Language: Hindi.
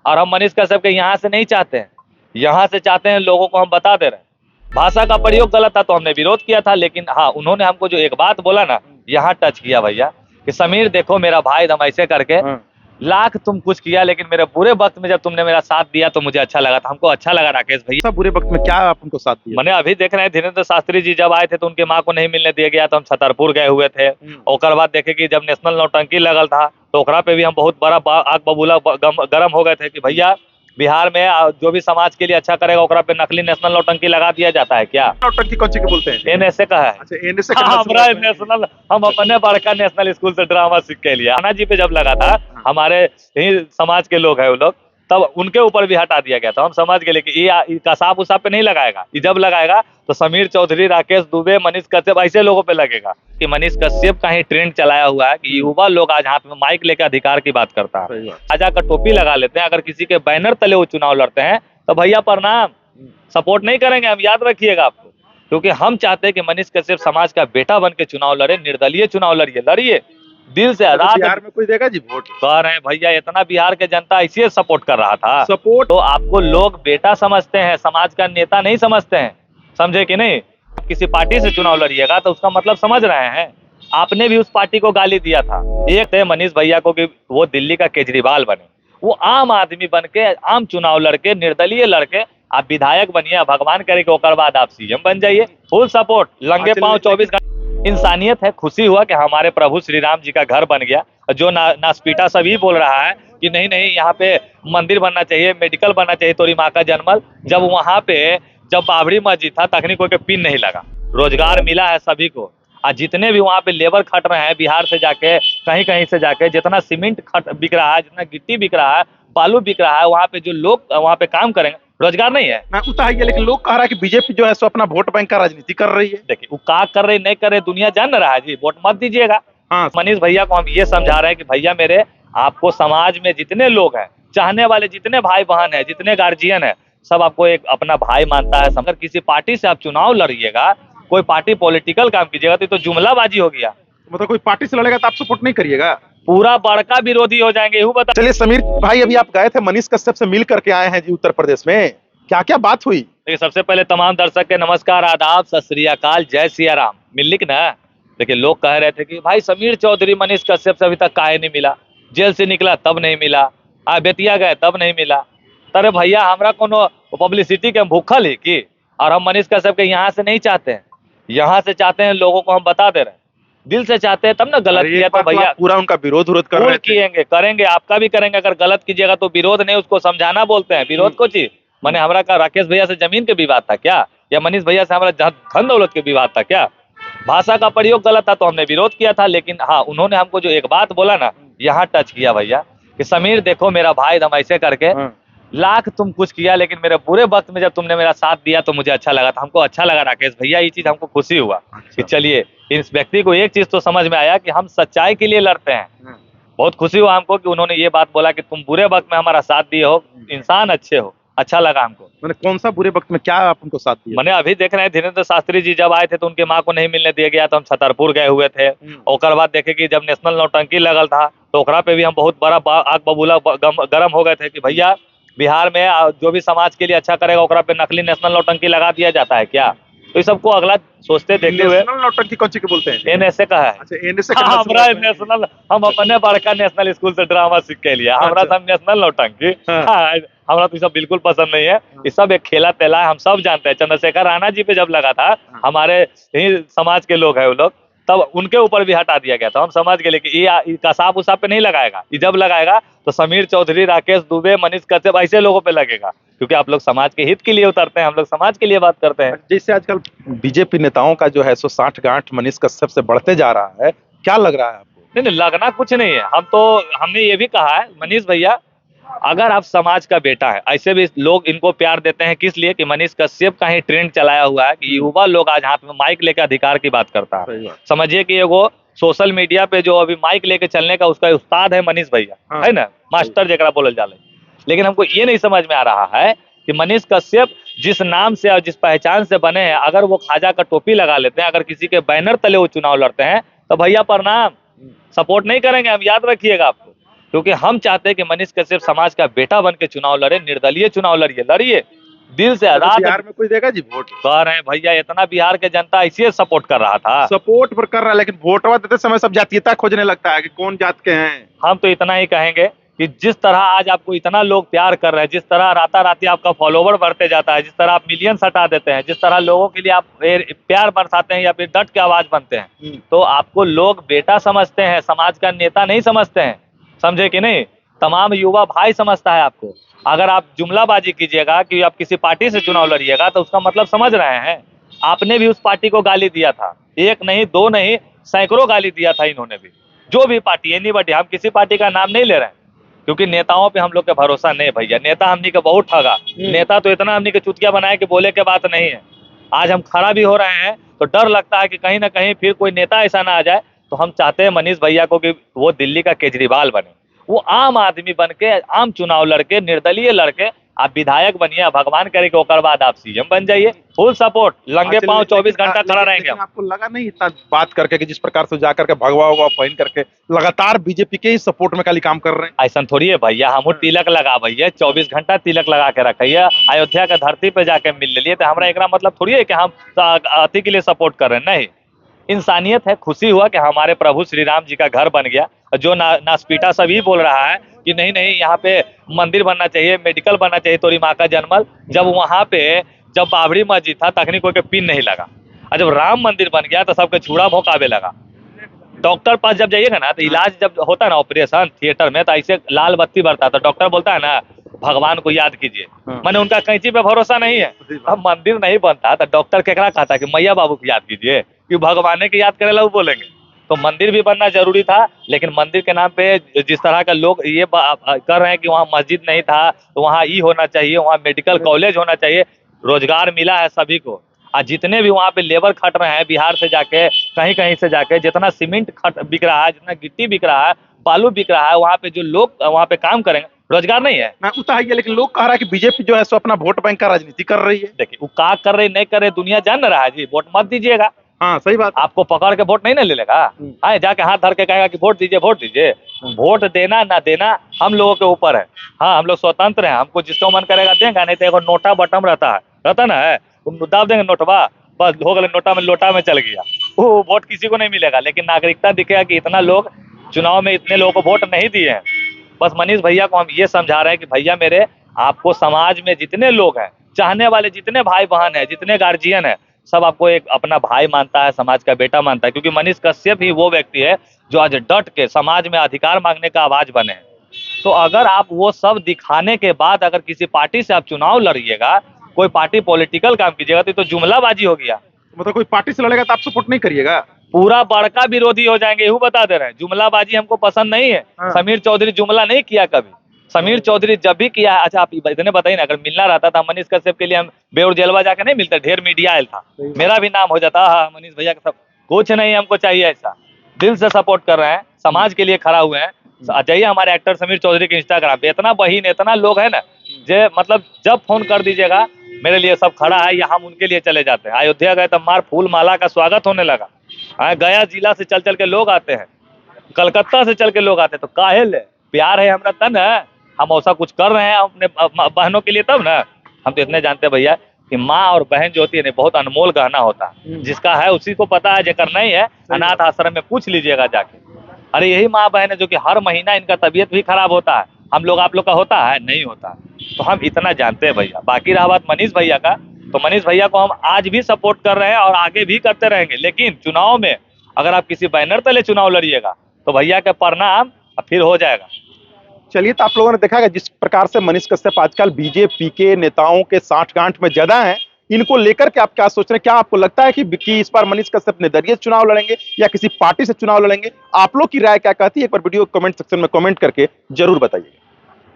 और हम मनीष कश्यप के यहाँ से नहीं चाहते हैं, यहाँ से चाहते हैं लोगों को हम बता दे रहे हैं। भाषा का प्रयोग गलत था तो हमने विरोध किया था, लेकिन हाँ उन्होंने हमको जो एक बात बोला ना, यहाँ टच किया भैया कि समीर देखो मेरा भाई, हम ऐसे करके लाख तुम कुछ किया, लेकिन मेरे बुरे वक्त में जब तुमने मेरा साथ दिया तो मुझे अच्छा लगा था। हमको अच्छा लगा राकेश भैया। बुरे वक्त में क्या आप उनको साथ दिया? मैंने अभी देख रहे हैं धीरेन्द्र शास्त्री जी जब आए थे तो उनकी माँ को नहीं मिलने दिया गया, तो हम छतरपुर गए हुए थे। और बाद देखे कि जब नेशनल नौटंकी लगल था तो ओकरा पे भी हम बहुत बड़ा आग बबूला गर्म हो गए थे कि भैया बिहार में जो भी समाज के लिए अच्छा करेगा ओकरा पे नकली नेशनल नौटंकी लगा दिया जाता है क्या? नौटंकी कौन सी को बोलते हैं? एनएसए का है। अच्छा, एनएसए का हमारा नेशनल, हम अपने बड़का नेशनल स्कूल से ड्रामा सीख के लिया। राणा जी पे जब लगा था, हमारे ही समाज के लोग हैं वो लोग, तब उनके ऊपर भी हटा दिया गया था। हम समझ गए कि ये कसाब उसाब पे नहीं लगाएगा, ये जब लगाएगा तो समीर चौधरी, राकेश दुबे, मनीष कश्यप ऐसे लोगों पे लगेगा। कि मनीष कश्यप का ही ट्रेंड चलाया हुआ है कि युवा लोग आज हाथ में माइक लेकर अधिकार की बात करता है। राजा का टोपी लगा लेते हैं, अगर किसी के बैनर तले वो चुनाव लड़ते हैं तो भैया प्रणाम, सपोर्ट नहीं करेंगे हम, याद रखिएगा आपको। क्योंकि हम चाहते हैं कि मनीष कश्यप समाज का बेटा बन के चुनाव लड़े, निर्दलीय चुनाव लड़िए दिल से। बिहार में कोई देगा जी वोट? कह रहे हैं भैया, इतना बिहार के जनता इसी सपोर्ट कर रहा था। सपोर्ट तो आपको लोग बेटा समझते हैं, समाज का नेता नहीं समझते हैं, समझे कि नहीं? किसी पार्टी से चुनाव लड़िएगा तो उसका मतलब समझ रहे हैं। आपने भी उस पार्टी को गाली दिया था। एक थे मनीष भैया को कि वो दिल्ली का केजरीवाल बने, वो आम आदमी बन के आम चुनाव लड़के, निर्दलीय लड़के आप विधायक बनिए, भगवान करे कि ओकर बाद आप सीएम बन जाइए। फुल सपोर्ट, लंगे पांव 24 घंटे। इंसानियत है, खुशी हुआ कि हमारे प्रभु श्री राम जी का घर बन गया। जो नास्पीटा सभी बोल रहा है कि नहीं नहीं यहाँ पे मंदिर बनना चाहिए, मेडिकल बनना चाहिए, तोरी माँ का जन्मल, जब वहाँ पे जब बाबरी मस्जिद था तखनी कोई के पिन नहीं लगा। रोजगार मिला है सभी को। आज जितने भी वहाँ पे लेबर खट रहे हैं बिहार से जाके, कहीं कहीं से जाके, जितना सीमेंट बिक रहा है, जितना गिट्टी बिक रहा है, बालू बिक रहा है, वहाँ पे जो लोग वहाँ पे काम करेंगे, रोजगार नहीं है। मैं है, लेकिन लोग कह रहा है कि बीजेपी जो है सो अपना वोट बैंक का राजनीति कर रही है। देखिए वो का कर रही नहीं कर रही दुनिया जान रहा है जी, वोट मत दीजिएगा। हाँ, मनीष भैया को हम ये समझा रहे हैं कि भैया मेरे, आपको समाज में जितने लोग हैं, चाहने वाले जितने भाई बहन है, जितने गार्जियन है, सब आपको एक अपना भाई मानता है। अगर किसी पार्टी से आप चुनाव लड़िएगा, कोई पार्टी पॉलिटिकल काम कीजिएगा तो जुमलाबाजी हो गया। मतलब कोई पार्टी से लड़ेगा तो आप सपोर्ट नहीं करिएगा, पूरा बड़का विरोधी हो जाएंगे, यूं बता। चलिए समीर भाई, अभी आप गए थे मनीष कश्यप से मिल करके आए हैं जी उत्तर प्रदेश में, क्या क्या बात हुई? देखिए सबसे पहले तमाम दर्शक के नमस्कार, आदाब, सत श्री अकाल, जय सिया राम। मिल ना? देखिए लोग कह रहे थे कि भाई समीर चौधरी मनीष कश्यप से अभी तक काहे नहीं मिला, जेल से निकला तब नहीं मिला, बेतिया गए तब नहीं मिला। अरे भैया हमरा कोनो पब्लिसिटी के भूखल ही की, और हम मनीष कश्यप के यहाँ से नहीं चाहते हैं, यहाँ से चाहते हैं लोगों को हम बता दे रहे हैं, दिल से चाहते हैं, तब ना गलत किया तो भैया पूरा उनका विरोध कर रहे थे। करेंगे, आपका भी करेंगे। अगर गलत कीजिएगा तो विरोध नहीं, उसको समझाना बोलते हैं। विरोध को चीज मैंने हमरा का राकेश भैया से जमीन के विवाद था क्या, या मनीष भैया से हमारा धन दौलत के विवाद था क्या? भाषा का प्रयोग गलत था तो हमने विरोध किया था, लेकिन हाँ उन्होंने हमको जो एक बात बोला ना, यहाँ टच किया भैया कि समीर देखो मेरा भाई, हम ऐसे करके लाख तुम कुछ किया, लेकिन मेरे बुरे वक्त में जब तुमने मेरा साथ दिया तो मुझे अच्छा लगा था। हमको अच्छा लगा राकेश भैया, ये चीज हमको खुशी हुआ कि चलिए इस व्यक्ति को एक चीज तो समझ में आया कि हम सच्चाई के लिए लड़ते हैं। बहुत खुशी हुआ हमको कि उन्होंने ये बात बोला कि तुम बुरे वक्त में हमारा साथ दिए हो, इंसान अच्छे हो, अच्छा लगा हमको। मैंने कौन सा बुरे वक्त में क्या आप उनको साथ दिया? मैंने अभी देख रहे हैं धीरेन्द्र शास्त्री जी जब आए थे तो उनकी माँ को नहीं मिलने दिया गया, तो हम छतरपुर गए हुए थे। और बाद देखे कि जब नेशनल नौटंकी लगल था तो ओकरा पे भी हम बहुत बड़ा आग बबूला गर्म हो गए थे कि भैया बिहार में जो भी समाज के लिए अच्छा करेगा ओकरा पे नकली नेशनल नौटंकी लगा दिया जाता है क्या? तो ये सबको अगला सोचते देखते हुए। नेशनल नौटंकी कौन सी को बोलते हैं? एनएसए का है। अच्छा, एनएसए का हमारा नेशनल, हम अपने बड़का नेशनल स्कूल से ड्रामा सीख के लिया। हमारा सब नेशनल नौटंकी, हमारा तो सब बिल्कुल पसंद नहीं है। ये सब एक खेला तेला है, हम सब जानते हैं। चंद्रशेखर राणा जी पे जब लगा था, हमारे ही समाज के लोग हैं वो लोग, तब उनके ऊपर भी हटा दिया गया था। हम समझ गए कि ये कसाब उसाब पे नहीं लगाएगा, ये जब लगाएगा तो समीर चौधरी, राकेश दुबे, मनीष कश्यप ऐसे लोगों पे लगेगा। क्योंकि आप लोग समाज के हित के लिए उतरते हैं, हम लोग समाज के लिए बात करते हैं। जैसे आजकल बीजेपी नेताओं का जो है सो साठ गांठ मनीष कश्यप से बढ़ते जा रहा है, क्या लग रहा है आपको? नहीं, लगना कुछ नहीं है। हमने ये भी कहा है मनीष भैया, अगर आप समाज का बेटा है, ऐसे भी लोग इनको प्यार देते हैं किस लिए कि मनीष कश्यप का ही ट्रेंड चलाया हुआ है कि युवा लोग आज हाथ में माइक लेकर अधिकार की बात करता है। समझिए कि एगो सोशल मीडिया पे जो अभी माइक लेके चलने का उसका उस्ताद है मनीष भैया, है ना, मास्टर जरा बोलल जाले। लेकिन हमको ये नहीं समझ में आ रहा है कि मनीष कश्यप जिस नाम से और जिस पहचान से बने हैं, अगर वो खाजा का टोपी लगा लेते हैं, अगर किसी के बैनर तले वो चुनाव लड़ते हैं तो भैया प्रणाम, सपोर्ट नहीं करेंगे हम, याद रखिएगा आपको। क्योंकि हम चाहते हैं कि मनीष कश्यप समाज का बेटा बन के चुनाव लड़े, निर्दलीय चुनाव लड़िए दिल से। तो बिहार में कोई देगा जी वोट? कह रहे हैं भैया, इतना बिहार के जनता इसी सपोर्ट कर रहा था। सपोर्ट पर कर रहा है, लेकिन वोटवा देते समय सब जातीयता खोजने लगता है कि कौन जात के हैं। हम तो इतना ही कहेंगे कि जिस तरह आज आपको इतना लोग प्यार कर रहे हैं, जिस तरह राताराती आपका फॉलोवर बढ़ते जाता है, जिस तरह आप मिलियंस हटा देते हैं, जिस तरह लोगों के लिए आप प्यार बरसाते हैं या फिर डट के आवाज बनते हैं, तो आपको लोग बेटा समझते हैं, समाज का नेता नहीं समझते हैं। समझे कि नहीं? तमाम युवा भाई समझता है आपको। अगर आप जुमलाबाजी कीजिएगा कि आप किसी पार्टी से चुनाव लड़िएगा, तो उसका मतलब समझ रहे हैं। आपने भी उस पार्टी को गाली दिया था, एक नहीं दो नहीं सैकड़ों गाली दिया था इन्होंने भी। जो भी पार्टी, एनीबॉडी, हम किसी पार्टी का नाम नहीं ले रहे हैं, क्योंकि नेताओं पे हम लोग के भरोसा नहीं भैया। नेता हमनी के बहुत ठगा, नेता तो इतना हमनी के चुतिया बनाए कि बोले के बात नहीं है। आज हम खड़ा भी हो रहे हैं तो डर लगता है कि कहीं ना कहीं फिर कोई नेता ऐसा ना आ जाए। तो हम चाहते हैं मनीष भैया को कि वो दिल्ली का केजरीवाल बने, वो आम आदमी बन के आम चुनाव लड़के, निर्दलीय लड़के आप विधायक बनिए। भगवान करे कि ओकर बाद आप सीएम बन जाइए। फुल सपोर्ट, लंगे पांव 24 घंटा खड़ा रहेंगे हम। आपको लगा नहीं इतना बात करके कि जिस प्रकार से जाकर के भगवा हुआ पहन करके लगातार बीजेपी के ही सपोर्ट में खाली काम कर रहे हैं? ऐसा थोड़ी है भैया, हम तिलक लगा भैया, 24 घंटा तिलक लगा के रखिए। अयोध्या के धरती पे जाके मिल लिए तो हमारा एकरा मतलब थोड़ी है कि हम अति के लिए सपोर्ट कर रहे हैं। नहीं, इंसानियत है। खुशी हुआ कि हमारे प्रभु श्री राम जी का घर बन गया। जो नास्पीटा सभी बोल रहा है कि नहीं नहीं यहाँ पे मंदिर बनना चाहिए, मेडिकल बनना चाहिए, तोरी माँ का जन्मल, जब वहां पे जब बाबरी मस्जिद था तखनी कोई के पिन नहीं लगा, और जब राम मंदिर बन गया तो सबके छुड़ा भोंकावे लगा। डॉक्टर पास जब जाइएगा ना, तो इलाज जब होता है ना ऑपरेशन थिएटर में, तो ऐसे लाल बत्ती बरता तो डॉक्टर बोलता है ना भगवान को याद कीजिए। मैंने उनका कैंची पे भरोसा नहीं है। अब मंदिर नहीं बनता तो डॉक्टर केकरा कहता कि मैया बाबू को याद कीजिए, कि भगवान के याद करेला वो बोलेंगे। तो मंदिर भी बनना जरूरी था, लेकिन मंदिर के नाम पे जिस तरह का लोग ये कर रहे हैं कि वहाँ मस्जिद नहीं था तो वहाँ ई होना चाहिए, वहाँ मेडिकल कॉलेज होना चाहिए। रोजगार मिला है सभी को। आज जितने भी वहाँ पे लेबर खट रहे हैं बिहार से जाके, कहीं कहीं से जाके, जितना सीमेंट बिक रहा है, जितना गिट्टी बिक रहा है, बालू बिक रहा है, वहाँ पे जो लोग वहाँ पे काम करेंगे, रोजगार नहीं है। मैं उतना ही है, लेकिन लोग कह रहा है कि बीजेपी जो है सो अपना वोट बैंक का राजनीति कर रही है। देखिए वो का कर रही नहीं कर रही दुनिया जान रहा है जी। वोट मत दीजिएगा। हाँ सही बात। आपको पकड़ के वोट नहीं ना ले लेगा। हाँ, जाके हाथ धर के कहेगा कि वोट दीजिए वोट दीजिए। वोट देना ना देना हम लोगों के ऊपर है। हाँ, हम लोग स्वतंत्र हैं, हमको जिसको मन करेगा देगा, नहीं तो एगो नोटा बटन रहता ना है, दाब देंगे नोटवा, बस हो गए, नोटा में लोटा में चल गया। वो वोट किसी को नहीं मिलेगा। लेकिन नागरिकता दिखेगा कि इतना लोग चुनाव में इतने लोगों को वोट नहीं दिए हैं। बस मनीष भैया को हम ये समझा रहे हैं कि भैया मेरे, आपको समाज में जितने लोग हैं, चाहने वाले जितने भाई बहन हैं, जितने गार्जियन है, सब आपको एक अपना भाई मानता है, समाज का बेटा मानता है। क्योंकि मनीष कश्यप ही वो व्यक्ति है जो आज डट के समाज में अधिकार मांगने का आवाज बने हैं। तो अगर आप वो सब दिखाने के बाद अगर किसी पार्टी से आप चुनाव लड़िएगा, कोई पार्टी पॉलिटिकल काम कीजिएगा, तो जुमलाबाजी हो गया। मतलब कोई पार्टी से लड़ेगा तो आप सपोर्ट नहीं करिएगा? पूरा बड़का विरोधी हो जाएंगे, यू बता दे रहे हैं। जुमलाबाजी हमको पसंद नहीं है। हाँ। समीर चौधरी जुमला नहीं किया कभी। समीर चौधरी जब भी किया, अच्छा आप इतने बताइए ना, अगर मिलना रहता था मनीष कश्यप के लिए, हम बेउर जेलवा जाकर नहीं मिलते, ढेर मीडिया आयल था, मेरा भी नाम हो जाता। हाँ, मनीष भैया का सब कुछ नहीं हमको चाहिए ऐसा। दिल से सपोर्ट कर रहे हैं, समाज के लिए खड़ा हुए हैं। जाइए हमारे एक्टर समीर चौधरी के इंस्टाग्राम पे, इतना बहीन इतना लोग है ना, जे मतलब जब फोन कर दीजिएगा मेरे लिए सब खड़ा है, या हम उनके लिए चले जाते हैं। अयोध्या गए तो मार फूल माला का स्वागत होने लगा। गया जिला से चल चल के लोग आते हैं, कलकत्ता से चल के लोग आते हैं। तो काहे ले प्यार है हमरा तन है, हम ऐसा कुछ कर रहे हैं अपने बहनों के लिए, तब ना। हम तो इतने जानते हैं भैया कि माँ और बहन जो होती है बहुत अनमोल गहना होता है। जिसका है उसी को पता है, जेकर नहीं है अनाथ आश्रम में पूछ लीजिएगा जाके। अरे यही माँ बहन है जो कि हर महीना इनका तबीयत भी खराब होता है। हम लोग आप लोग का होता है नहीं होता। तो हम इतना जानते हैं भैया। बाकी रहा बात मनीष भैया का, तो मनीष भैया को हम आज भी सपोर्ट कर रहे हैं और आगे भी करते रहेंगे। लेकिन चुनाव में अगर आप किसी बैनर तले चुनाव लड़िएगा तो भैया का परिणाम फिर हो जाएगा। चलिए, तो आप लोगों ने देखा कि जिस प्रकार से मनीष कश्यप आजकल बीजेपी के नेताओं के साठगांठ में ज्यादा हैं, इनको लेकर के आप क्या सोच रहे हैं? क्या आपको लगता है कि इस बार मनीष कश्यप निर्दलीय चुनाव लड़ेंगे या किसी पार्टी से चुनाव लड़ेंगे? आप लोग की राय क्या कहती है? एक बार वीडियो कमेंट सेक्शन में कमेंट करके जरूर बताइए।